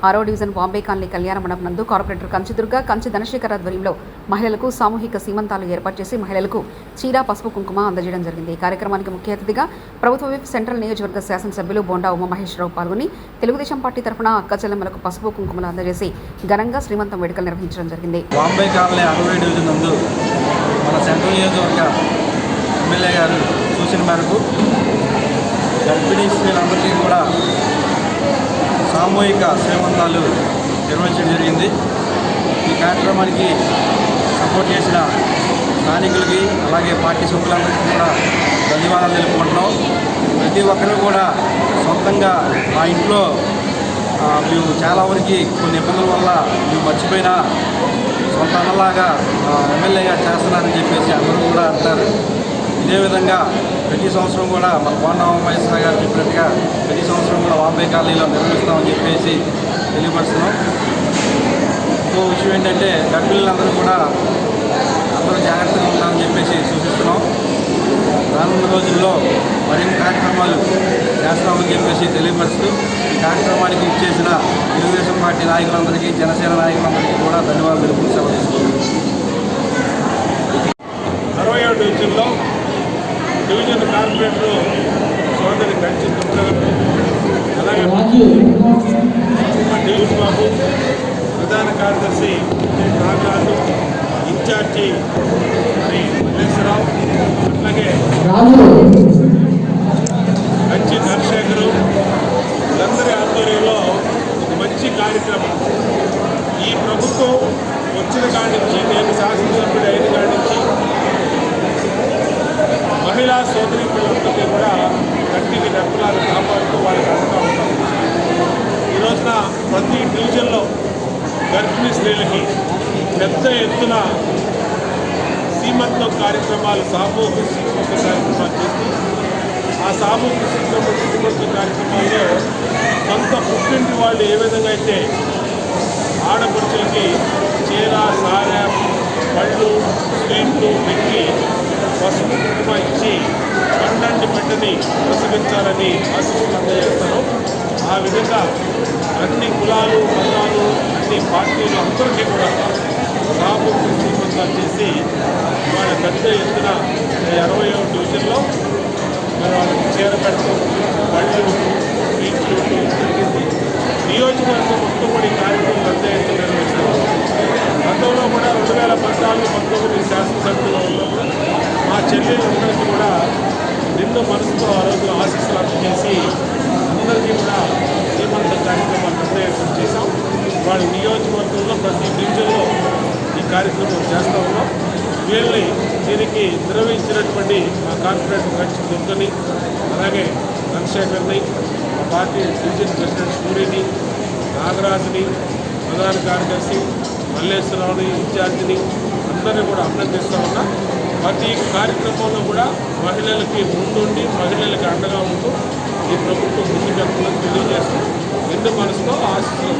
6వ division Bombay colony కళ్యాణ మండపం నందు కార్పొరేటర్ కంచి దుర్గా, కంచి ధనశేఖర్ ఆధ్వర్యంలో మహిళలకు సామూహిక సీమంతాలు ఏర్పాటు చేసి మహిళలకు చీర, పసుపు, కుంకుమ అందజేయడం జరిగింది. ఈ కార్యక్రమానికి ముఖ్య అతిథిగా ప్రభుత్వ విప్ సెంట్రల్ నియోజకవర్గ శాసనసభ్యులు బోండా ఉమామహేశ్వరరావు పాల్గొని తెలుగుదేశం పార్టీ తరఫున అక్క చెల్లెమ్మలకు పసుపు, కుంకుమలు అందజేసి ఘనంగా శ్రీమంతం వేడుకలు నిర్వహించడం జరిగింది. బాంబే కాలనీ 60వ డివిజన్ నందు మన సెంట్రల్ నియోజకవర్గ ఎమ్మెల్యే గారు సూచన మేరకు గర్భిణీ స్త్రీలందరికీ కూడా సామూహిక శ్రీమంతాలు నిర్వహించడం జరిగింది. ఈ కార్యక్రమానికి సపోర్ట్ చేసిన స్థానికులకి అలాగే పార్టీ సభ్యులందరికీ కూడా ధన్యవాదాలు తెలుపుకుంటున్నాం. ప్రతి ఒక్కరూ కూడా సొంతంగా మా ఇంట్లో మేము చాలా వరకు కొన్ని ఇబ్బందుల వల్ల మేము మర్చిపోయినా సొంత అన్నలాగా ఎమ్మెల్యేగా చేస్తున్నారని చెప్పేసి అందరూ కూడా అంటారు. ఇదే విధంగా ప్రతి సంవత్సరం కూడా మన బోండా ఉమామహేశ్వర గారు చెప్పినట్టుగా ప్రతి సంవత్సరం కూడా బాంబే కాలనీలో నిర్వహిస్తామని చెప్పేసి తెలియపరుస్తున్నాం. ఇంకో విషయం ఏంటంటే గర్భిణులందరూ కూడా అందరూ జాగ్రత్తగా ఉండాలని చెప్పేసి సూచిస్తున్నాం. రానున్న రోజుల్లో మరిన్ని కార్యక్రమాలు చేస్తామని చెప్పేసి తెలియపరుస్తూ ఈ కార్యక్రమానికి ఇచ్చేసిన తెలుగుదేశం పార్టీ నాయకులందరికీ, జనసేన నాయకులందరికీ కూడా ధన్యవాదాలు తెలుపుతూ సెలవు తీసుకుంటున్నాం. 60వ డివిజన్లో డివిజన్ కార్పొరేటర్ సోదరి కంచి దుర్గా, అలాగే డివిజన్ బాబు, ప్రధాన కార్యదర్శి నాగరాజు, ఇన్ఛార్జి మరి మల్లేశ్వరరావు, అట్లాగే కంచి ధనశేఖరు, వీళ్ళందరి ఆధ్వర్యంలో ఒక మంచి కార్యక్రమం. ఈ ప్రభుత్వం వచ్చిన కాడి నుంచి, నేను శాసనసభ్యుడు అయిన కాడి నుంచి మహిళా సోదరి పిల్లలందరికీ కూడా గట్టికి రెప్పలాగా కాపాడుతూ వాళ్ళకి అండగా ఉంటాం. ఈ రోజున ప్రతి డివిజన్లో గర్భిణీ స్త్రీలకి పెద్ద ఎత్తున సీమంతం కార్యక్రమాలు, సామూహిక సీమంత కార్యక్రమాలు చేస్తూ ఆ సామూహిక సీమంత కార్యక్రమాల్లో కొంత పుట్టింటి వాళ్ళు ఏ విధంగా అయితే ఆడపడుచులకి చీర, సారె, పళ్ళు, స్వీట్లు పెట్టి పసుపు, కుంకుమ ఇచ్చి పండంటి బిడ్డని ప్రసవించాలని ఆశీస్సులు అందజేస్తారు. ఆ విధంగా అన్ని కులాలు, మతాలు, అన్ని పార్టీలు అందరికీ కూడా సామూహిక శ్రీమంతాలు చేసి వాళ్ళ పెద్ద ఎత్తున 60వ డివిజన్లో వాళ్ళకి చీర పెడతాం, పళ్ళు, స్వీట్లు జరిగింది. నియోజకవర్గం మొత్తం కూడా ఈ కార్యక్రమం పెద్ద ఎత్తున నిర్వహిస్తారు. గతంలో కూడా 2014-19 శాసనసభ్యులు ఉన్నప్పుడు మా చెల్లెలందరికీ కూడా నిండు మనసుతో ఆ రోజు ఆశీస్సులు అందజేసి అందరికీ కూడా శ్రీమంత కార్యక్రమాలు పెద్ద ఎత్తున చేశాం. వాళ్ళ నియోజకవర్గంలో ప్రతి డివిజన్లో ఈ కార్యక్రమం చేస్తూ ఉన్నాం. వీళ్ళని దీనికి నిర్వహించినటువంటి మా కార్పొరేటర్ కంచి దుర్గని, అలాగే ధనశేఖర్ని, మా పార్టీ డివిజన్ ప్రెసిడెంట్ సూర్యని, నాగరాజుని, ప్రధాన కార్యదర్శి మల్లేశ్వరరావుని, ఇన్ఛార్జిని అందరినీ కూడా అభినందిస్తూ ఉన్నా. ప్రతి కార్యక్రమంలో కూడా మహిళలకి ముందుండి మహిళలకి అండగా ఉంటూ ఈ ప్రభుత్వం ముందుకెళ్తుందని తెలియజేస్తూ నిండు మనసుతో ఆశీస్సులు.